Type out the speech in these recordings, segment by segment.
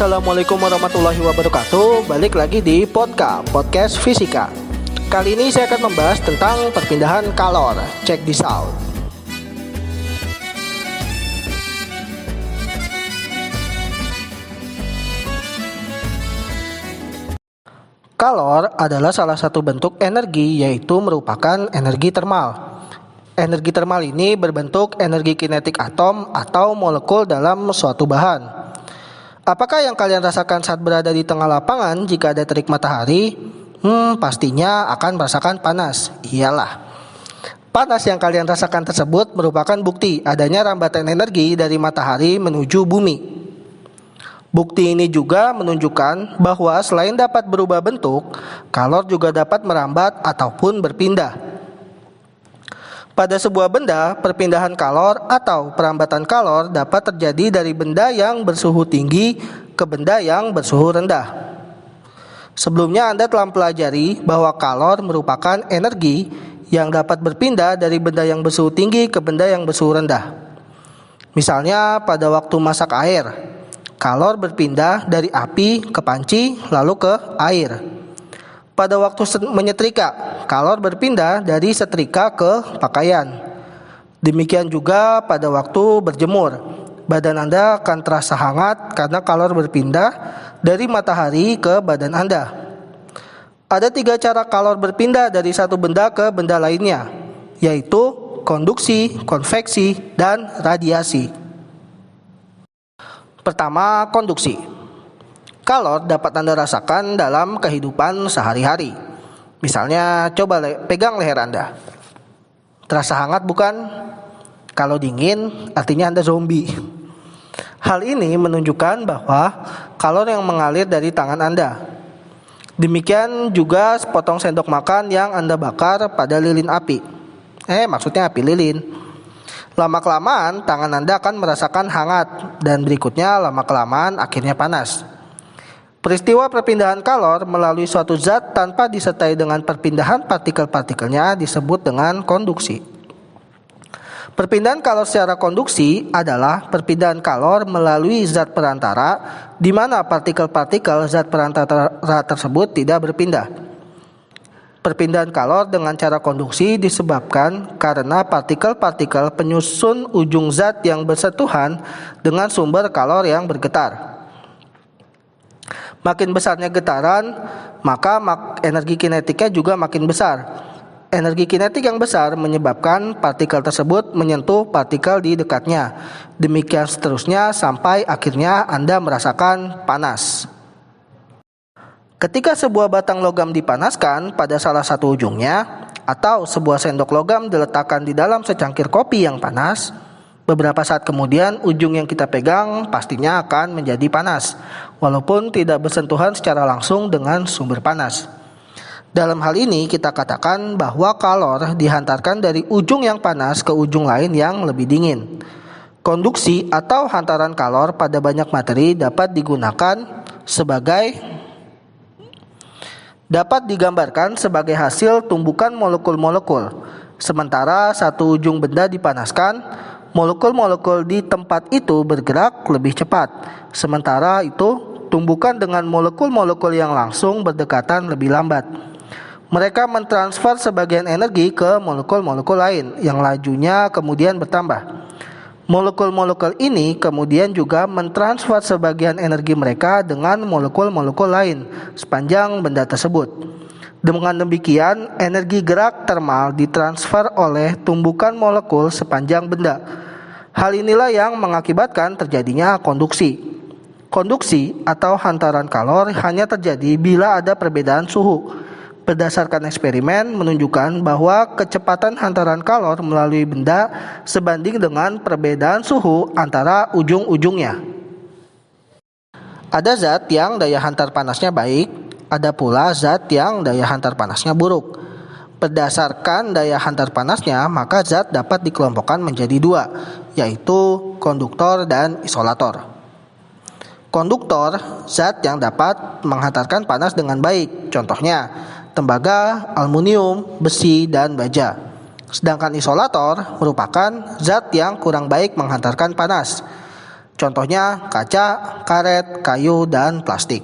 Assalamualaikum warahmatullahi wabarakatuh. Balik lagi di podcast Fisika. Kali ini saya akan membahas tentang perpindahan kalor. Check this out. Kalor adalah salah satu bentuk energi, yaitu merupakan energi termal. Energi termal ini berbentuk energi kinetik atom atau molekul dalam suatu bahan. Apakah yang kalian rasakan saat berada di tengah lapangan jika ada terik matahari? Pastinya akan merasakan panas. Iyalah. Panas yang kalian rasakan tersebut merupakan bukti adanya rambatan energi dari matahari menuju bumi. Bukti ini juga menunjukkan bahwa selain dapat berubah bentuk, kalor juga dapat merambat ataupun berpindah. Pada sebuah benda, perpindahan kalor atau perambatan kalor dapat terjadi dari benda yang bersuhu tinggi ke benda yang bersuhu rendah. Sebelumnya Anda telah mempelajari bahwa kalor merupakan energi yang dapat berpindah dari benda yang bersuhu tinggi ke benda yang bersuhu rendah. Misalnya pada waktu masak air, kalor berpindah dari api ke panci lalu ke air. Pada waktu menyetrika, kalor berpindah dari setrika ke pakaian. Demikian juga pada waktu berjemur, badan Anda akan terasa hangat karena kalor berpindah dari matahari ke badan Anda. Ada 3 cara kalor berpindah dari satu benda ke benda lainnya, yaitu konduksi, konveksi, dan radiasi. Pertama, konduksi. Kalor dapat Anda rasakan dalam kehidupan sehari-hari. Misalnya, coba pegang leher Anda. Terasa hangat bukan? Kalau dingin, artinya Anda zombie. Hal ini menunjukkan bahwa kalor yang mengalir dari tangan Anda. Demikian juga sepotong sendok makan yang Anda bakar pada lilin api. Maksudnya api lilin. Lama-kelamaan, tangan Anda akan merasakan hangat, dan berikutnya lama-kelamaan akhirnya panas. Peristiwa perpindahan kalor melalui suatu zat tanpa disertai dengan perpindahan partikel-partikelnya disebut dengan konduksi. Perpindahan kalor secara konduksi adalah perpindahan kalor melalui zat perantara di mana partikel-partikel zat perantara tersebut tidak berpindah. Perpindahan kalor dengan cara konduksi disebabkan karena partikel-partikel penyusun ujung zat yang bersentuhan dengan sumber kalor yang bergetar. Makin besarnya getaran, maka energi kinetiknya juga makin besar. Energi kinetik yang besar menyebabkan partikel tersebut menyentuh partikel di dekatnya. Demikian seterusnya sampai akhirnya Anda merasakan panas. Ketika sebuah batang logam dipanaskan pada salah satu ujungnya, atau sebuah sendok logam diletakkan di dalam secangkir kopi yang panas, beberapa saat kemudian ujung yang kita pegang pastinya akan menjadi panas, walaupun tidak bersentuhan secara langsung dengan sumber panas. Dalam hal ini kita katakan bahwa kalor dihantarkan dari ujung yang panas ke ujung lain yang lebih dingin. Konduksi atau hantaran kalor pada banyak materi dapat digambarkan sebagai hasil tumbukan molekul-molekul. Sementara satu ujung benda dipanaskan, molekul-molekul di tempat itu bergerak lebih cepat. Sementara itu, tumbukan dengan molekul-molekul yang langsung berdekatan lebih lambat. Mereka mentransfer sebagian energi ke molekul-molekul lain yang lajunya kemudian bertambah. Molekul-molekul ini kemudian juga mentransfer sebagian energi mereka dengan molekul-molekul lain sepanjang benda tersebut. Dengan demikian, energi gerak termal ditransfer oleh tumbukan molekul sepanjang benda. Hal inilah yang mengakibatkan terjadinya konduksi. Konduksi atau hantaran kalor hanya terjadi bila ada perbedaan suhu. Berdasarkan eksperimen menunjukkan bahwa kecepatan hantaran kalor melalui benda sebanding dengan perbedaan suhu antara ujung-ujungnya. Ada zat yang daya hantar panasnya baik, ada pula zat yang daya hantar panasnya buruk. Berdasarkan daya hantar panasnya, maka zat dapat dikelompokkan menjadi 2, yaitu konduktor dan isolator. Konduktor, zat yang dapat menghantarkan panas dengan baik, contohnya tembaga, aluminium, besi, dan baja. Sedangkan isolator merupakan zat yang kurang baik menghantarkan panas. Contohnya kaca, karet, kayu, dan plastik.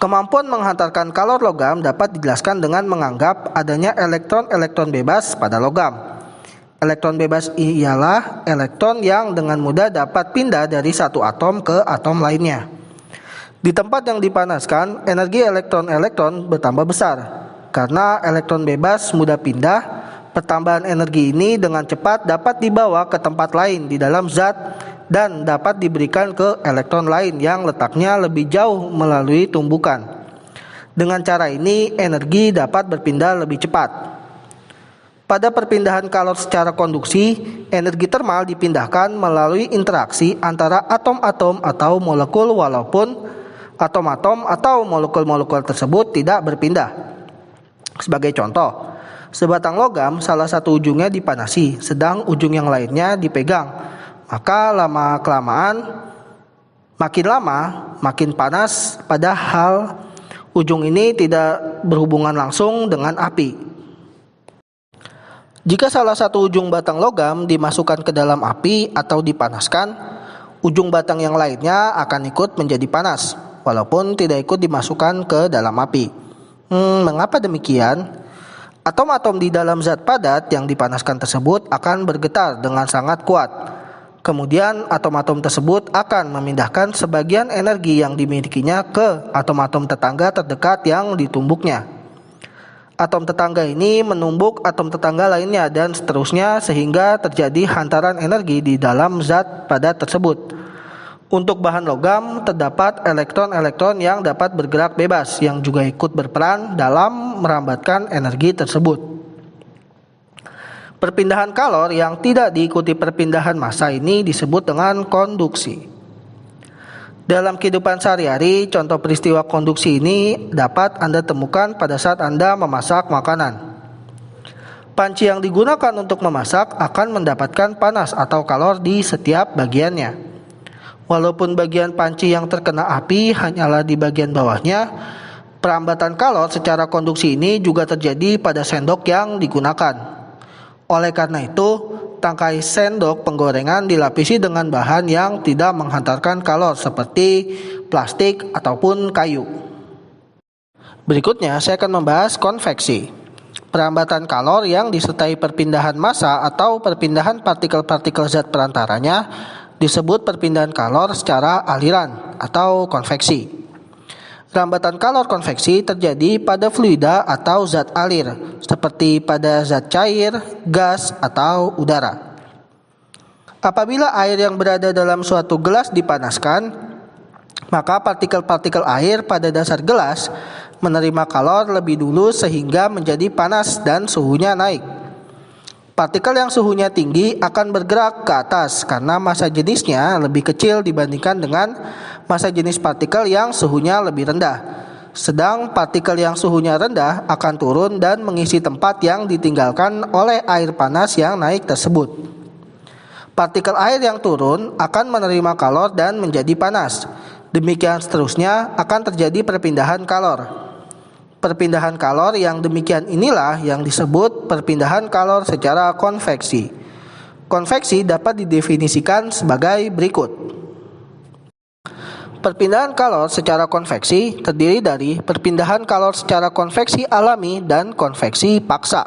Kemampuan menghantarkan kalor logam dapat dijelaskan dengan menganggap adanya elektron-elektron bebas pada logam. Elektron bebas ialah elektron yang dengan mudah dapat pindah dari satu atom ke atom lainnya. Di tempat yang dipanaskan, energi elektron-elektron bertambah besar. Karena elektron bebas mudah pindah, pertambahan energi ini dengan cepat dapat dibawa ke tempat lain di dalam zat dan dapat diberikan ke elektron lain yang letaknya lebih jauh melalui tumbukan. Dengan cara ini, energi dapat berpindah lebih cepat. Pada perpindahan kalor secara konduksi, energi termal dipindahkan melalui interaksi antara atom-atom atau molekul walaupun atom-atom atau molekul-molekul tersebut tidak berpindah. Sebagai contoh, sebatang logam salah satu ujungnya dipanasi, sedang ujung yang lainnya dipegang. Maka makin lama makin panas, padahal ujung ini tidak berhubungan langsung dengan api. Jika salah satu ujung batang logam dimasukkan ke dalam api atau dipanaskan, ujung batang yang lainnya akan ikut menjadi panas, walaupun tidak ikut dimasukkan ke dalam api. Mengapa demikian? Atom-atom di dalam zat padat yang dipanaskan tersebut akan bergetar dengan sangat kuat. Kemudian atom-atom tersebut akan memindahkan sebagian energi yang dimilikinya ke atom-atom tetangga terdekat yang ditumbuknya. Atom tetangga ini menumbuk atom tetangga lainnya dan seterusnya sehingga terjadi hantaran energi di dalam zat padat tersebut. Untuk bahan logam terdapat elektron-elektron yang dapat bergerak bebas yang juga ikut berperan dalam merambatkan energi tersebut. Perpindahan kalor yang tidak diikuti perpindahan massa ini disebut dengan konduksi. Dalam kehidupan sehari-hari, contoh peristiwa konduksi ini dapat Anda temukan pada saat Anda memasak makanan. Panci yang digunakan untuk memasak akan mendapatkan panas atau kalor di setiap bagiannya. Walaupun bagian panci yang terkena api hanyalah di bagian bawahnya, perambatan kalor secara konduksi ini juga terjadi pada sendok yang digunakan. Oleh karena itu, tangkai sendok penggorengan dilapisi dengan bahan yang tidak menghantarkan kalor seperti plastik ataupun kayu. Berikutnya saya akan membahas konveksi. Perambatan kalor yang disertai perpindahan massa atau perpindahan partikel-partikel zat perantaranya disebut perpindahan kalor secara aliran atau konveksi. Rambatan kalor konveksi terjadi pada fluida atau zat alir, seperti pada zat cair, gas, atau udara. Apabila air yang berada dalam suatu gelas dipanaskan, maka partikel-partikel air pada dasar gelas menerima kalor lebih dulu sehingga menjadi panas dan suhunya naik. Partikel yang suhunya tinggi akan bergerak ke atas karena massa jenisnya lebih kecil dibandingkan dengan massa jenis partikel yang suhunya lebih rendah. Sedang partikel yang suhunya rendah akan turun dan mengisi tempat yang ditinggalkan oleh air panas yang naik tersebut. Partikel air yang turun akan menerima kalor dan menjadi panas. Demikian seterusnya akan terjadi perpindahan kalor. Perpindahan kalor yang demikian inilah yang disebut perpindahan kalor secara konveksi. Konveksi dapat didefinisikan sebagai berikut. Perpindahan kalor secara konveksi terdiri dari perpindahan kalor secara konveksi alami dan konveksi paksa.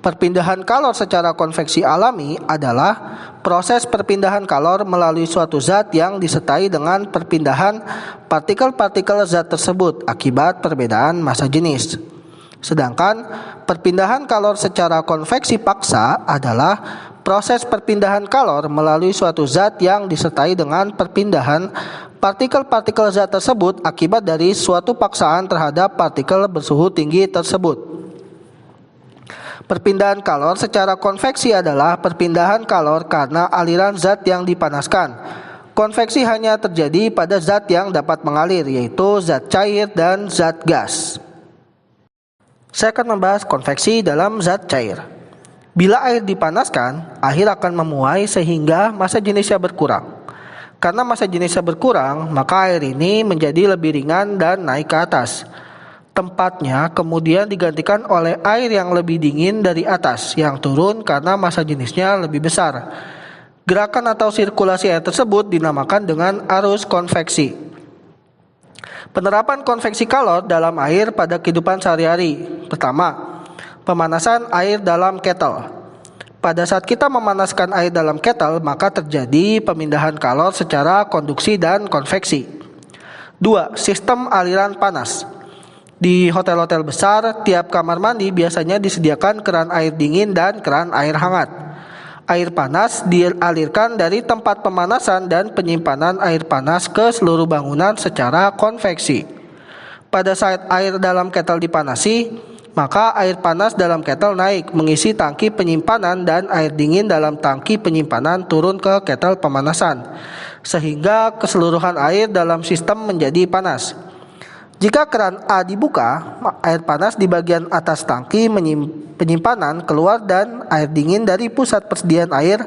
Perpindahan kalor secara konveksi alami adalah proses perpindahan kalor melalui suatu zat yang disertai dengan perpindahan partikel-partikel zat tersebut akibat perbedaan massa jenis. Sedangkan perpindahan kalor secara konveksi paksa adalah proses perpindahan kalor melalui suatu zat yang disertai dengan perpindahan partikel-partikel zat tersebut akibat dari suatu paksaan terhadap partikel bersuhu tinggi tersebut. Perpindahan kalor secara konveksi adalah perpindahan kalor karena aliran zat yang dipanaskan. Konveksi hanya terjadi pada zat yang dapat mengalir, yaitu zat cair dan zat gas. Saya akan membahas konveksi dalam zat cair. Bila air dipanaskan, air akan memuai sehingga massa jenisnya berkurang. Karena massa jenisnya berkurang, maka air ini menjadi lebih ringan dan naik ke atas. Tempatnya kemudian digantikan oleh air yang lebih dingin dari atas yang turun karena massa jenisnya lebih besar. Gerakan atau sirkulasi air tersebut dinamakan dengan arus konveksi. Penerapan konveksi kalor dalam air pada kehidupan sehari-hari. Pertama, pemanasan air dalam kettle. Pada saat kita memanaskan air dalam kettle, maka terjadi pemindahan kalor secara konduksi dan konveksi. 2. Sistem aliran panas. Di hotel-hotel besar, tiap kamar mandi biasanya disediakan keran air dingin dan keran air hangat. Air panas dialirkan dari tempat pemanasan dan penyimpanan air panas ke seluruh bangunan secara konveksi. Pada saat air dalam kettle dipanasi, maka air panas dalam kettle naik mengisi tangki penyimpanan dan air dingin dalam tangki penyimpanan turun ke kettle pemanasan, sehingga keseluruhan air dalam sistem menjadi panas. Jika keran A dibuka, air panas di bagian atas tangki penyimpanan keluar dan air dingin dari pusat persediaan air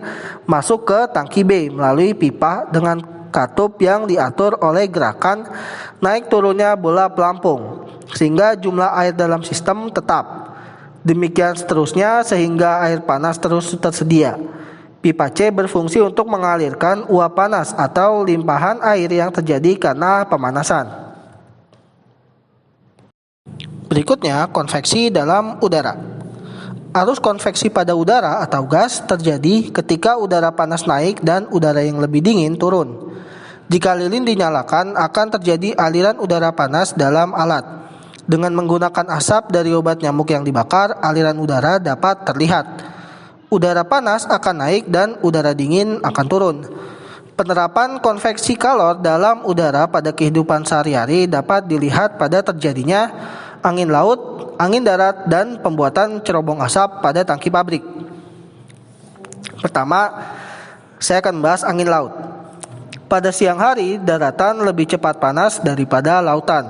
masuk ke tangki B melalui pipa dengan katup yang diatur oleh gerakan naik turunnya bola pelampung, sehingga jumlah air dalam sistem tetap. Demikian seterusnya sehingga air panas terus tersedia. Pipa C berfungsi untuk mengalirkan uap panas atau limpahan air yang terjadi karena pemanasan. Berikutnya, konveksi dalam udara. Arus konveksi pada udara atau gas terjadi ketika udara panas naik dan udara yang lebih dingin turun. Jika lilin dinyalakan, akan terjadi aliran udara panas dalam alat. Dengan menggunakan asap dari obat nyamuk yang dibakar, aliran udara dapat terlihat. Udara panas akan naik dan udara dingin akan turun. Penerapan konveksi kalor dalam udara pada kehidupan sehari-hari dapat dilihat pada terjadinya angin laut, angin darat, dan pembuatan cerobong asap pada tangki pabrik. Pertama, saya akan membahas angin laut. Pada siang hari, daratan lebih cepat panas daripada lautan.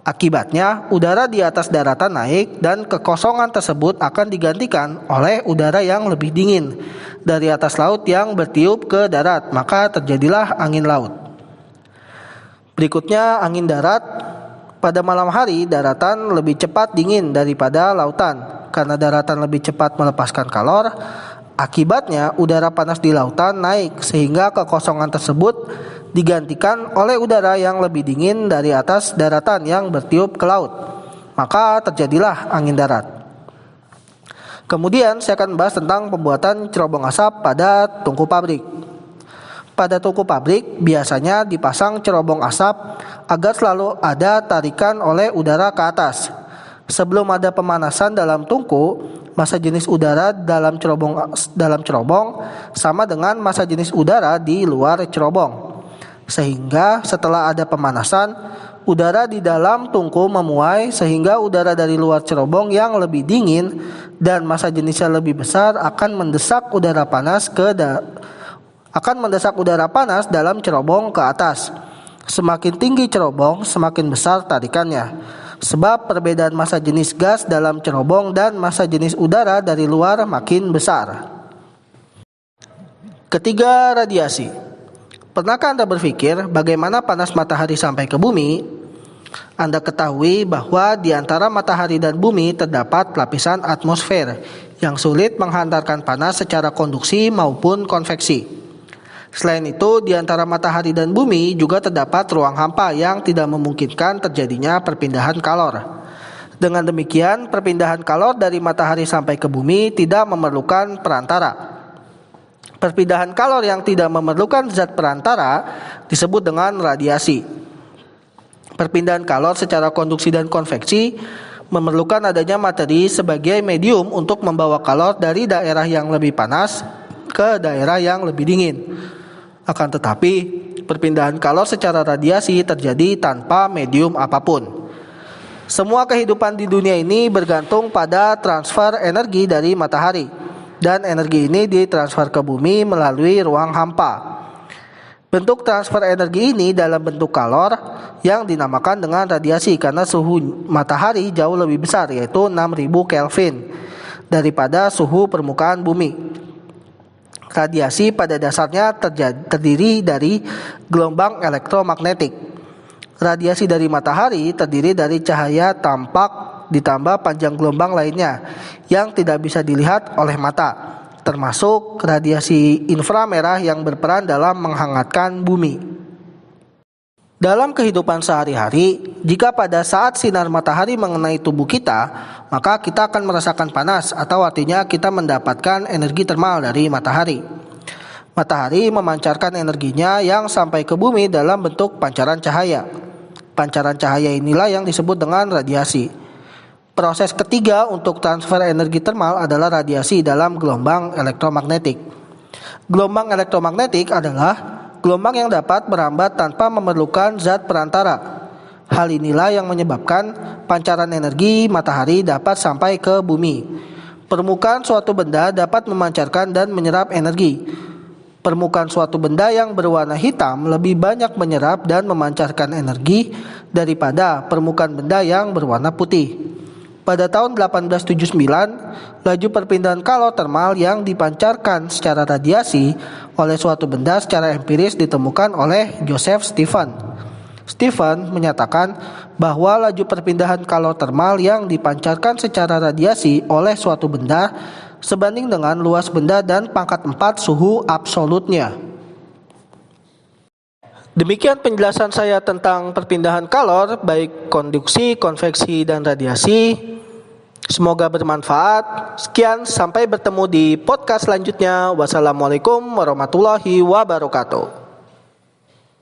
Akibatnya, udara di atas daratan naik dan kekosongan tersebut akan digantikan oleh udara yang lebih dingin dari atas laut yang bertiup ke darat, maka terjadilah angin laut. Berikutnya, angin darat. Pada malam hari, daratan lebih cepat dingin daripada lautan. Karena daratan lebih cepat melepaskan kalor, akibatnya udara panas di lautan naik sehingga kekosongan tersebut digantikan oleh udara yang lebih dingin dari atas daratan yang bertiup ke laut. Maka terjadilah angin darat. Kemudian saya akan membahas tentang pembuatan cerobong asap pada tungku pabrik. Pada tungku pabrik biasanya dipasang cerobong asap agar selalu ada tarikan oleh udara ke atas. Sebelum ada pemanasan dalam tungku, massa jenis udara dalam cerobong sama dengan massa jenis udara di luar cerobong. Sehingga setelah ada pemanasan, udara di dalam tungku memuai sehingga udara dari luar cerobong yang lebih dingin dan massa jenisnya lebih besar akan mendesak udara panas dalam cerobong ke atas. Semakin tinggi cerobong, semakin besar tarikannya. Sebab perbedaan massa jenis gas dalam cerobong dan massa jenis udara dari luar makin besar. Ketiga, radiasi. Pernahkah Anda berpikir bagaimana panas matahari sampai ke bumi? Anda ketahui bahwa di antara matahari dan bumi terdapat lapisan atmosfer yang sulit menghantarkan panas secara konduksi maupun konveksi. Selain itu, di antara matahari dan bumi juga terdapat ruang hampa yang tidak memungkinkan terjadinya perpindahan kalor. Dengan demikian, perpindahan kalor dari matahari sampai ke bumi tidak memerlukan perantara. Perpindahan kalor yang tidak memerlukan zat perantara disebut dengan radiasi. Perpindahan kalor secara konduksi dan konveksi memerlukan adanya materi sebagai medium untuk membawa kalor dari daerah yang lebih panas ke daerah yang lebih dingin. Akan tetapi, perpindahan kalor secara radiasi terjadi tanpa medium apapun. Semua kehidupan di dunia ini bergantung pada transfer energi dari matahari, dan energi ini ditransfer ke bumi melalui ruang hampa. Bentuk transfer energi ini dalam bentuk kalor yang dinamakan dengan radiasi karena suhu matahari jauh lebih besar, yaitu 6000 Kelvin daripada suhu permukaan bumi. Radiasi pada dasarnya terdiri dari gelombang elektromagnetik. Radiasi dari matahari terdiri dari cahaya tampak ditambah panjang gelombang lainnya yang tidak bisa dilihat oleh mata. termasuk radiasi inframerah yang berperan dalam menghangatkan bumi. Dalam kehidupan sehari-hari, jika pada saat sinar matahari mengenai tubuh kita, maka kita akan merasakan panas atau artinya kita mendapatkan energi termal dari matahari. Matahari memancarkan energinya yang sampai ke bumi dalam bentuk pancaran cahaya. Pancaran cahaya inilah yang disebut dengan radiasi. Proses ketiga untuk transfer energi termal adalah radiasi dalam gelombang elektromagnetik. Gelombang elektromagnetik adalah gelombang yang dapat merambat tanpa memerlukan zat perantara. Hal inilah yang menyebabkan pancaran energi matahari dapat sampai ke bumi. Permukaan suatu benda dapat memancarkan dan menyerap energi. Permukaan suatu benda yang berwarna hitam lebih banyak menyerap dan memancarkan energi daripada permukaan benda yang berwarna putih. Pada tahun 1879, laju perpindahan kalor termal yang dipancarkan secara radiasi oleh suatu benda secara empiris ditemukan oleh Joseph Stephen. Stephen menyatakan bahwa laju perpindahan kalor termal yang dipancarkan secara radiasi oleh suatu benda sebanding dengan luas benda dan pangkat 4 suhu absolutnya. Demikian penjelasan saya tentang perpindahan kalor, baik konduksi, konveksi, dan radiasi. Semoga bermanfaat. Sekian, sampai bertemu di podcast selanjutnya. Wassalamualaikum warahmatullahi wabarakatuh.